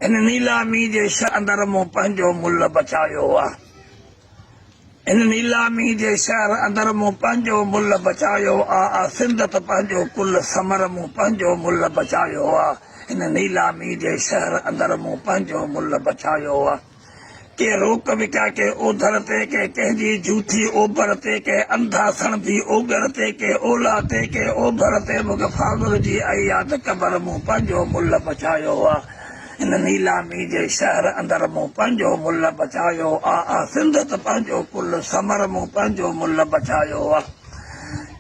इन नीलामी जे शहर अंदर मूं पंहिंजो मुल्ह बचायो आहे। इन नीलामी जे शहर अंदर मूं पंहिंजो मुल्ह बचायो आहे। सिंध त पंहिंजो कुल समर मूं पंहिंजो मुल्ह बचायो आहे। इन नीलामी जे शहर अंदर मूं पंहिंजो मुल्ह बचायो आहे। के रोक विका के ओधर ते के कंहिंजी झूठी ओभर ते के अंधा सणबी ओगर ते के ओला ते के ओभर ते मूंखे फागुर जी आई याद क़बर मूं पंहिंजो मुल्ह बचायो आहे। इन नीलामी जे शहर अंदर मूं पंहिंजो मुल्ह बचायो आहे। सिंध त पंहिंजो कुल समर मूं पंहिंजो मुल्ह बचायो आहे।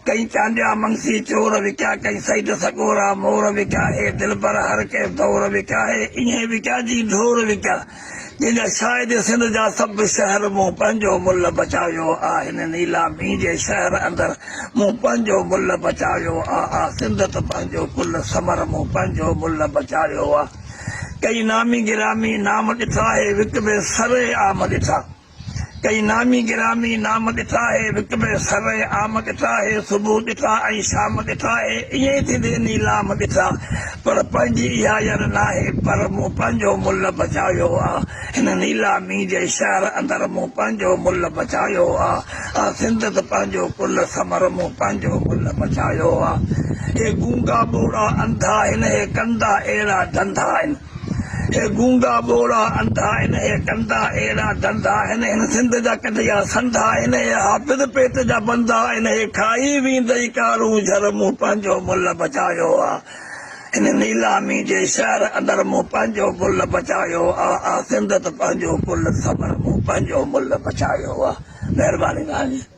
कई चांडिया मंगसी चोर विकिया, कई सईद सगोरा मोर विकिया, हे दिलबर हर के दौर विकिया, हे ईअं विकिया जी ढोर विकिया। जंहिंजा शायदि सिंध जा सभु शहर मूं पंहिंजो मुल्ह बचायो आहे। हिन नीलामी जे शहर अंदर मूं पंहिंजो मुल्ह बचायो आहे। सिंध त पंहिंजो कुल समर मूं पंहिंजो मुल्ह बचायो आहे। कई नामी गिरामी नाम ॾिठा है विक में सरे आम ॾिठा। कई नामी गिरामी नाम ॾिठा है विक में सरे आम ॾिठा है। सुबुह ॾिठा ऐं शाम ॾिठा है, ईअं थींदे नीलाम ॾिठा। पर पंहिंजी इहा यर नाहे, पर मूं पंहिंजो मुल्ह बचायो आहे। हिन नीलामी जे शहर अंदर मूं पंहिंजो मुल्ह बचायो आहे। सिंध त पंहिंजो कुल समर मूं पंहिंजो मुल्ह बचायो आहे। हे गूंगा ॿोड़ा अंधा आहिनि, हे कंदा अहिड़ा धंधा आहिनि। हे गूंगा ॿोड़ा अंधा आहिनि, हे कंदा अहिड़ा धंधा आहिनि। हिन सिंध जा कढिया संधा आहिनि, हे हाफ़िज़ पेट जा बंदा आहिनि। हे खाई वेंदई कारूं झर मूं पंहिंजो मुल्ह बचायो आहे। हिन नीलामी जे शहर अंदर मूं पंहिंजो मुल्ह बचायो आहे। सिंध त पंहिंजो कुल समर मूं पंहिंजो मुल्ह बचायो आहे। महिरबानी तव्हांजी।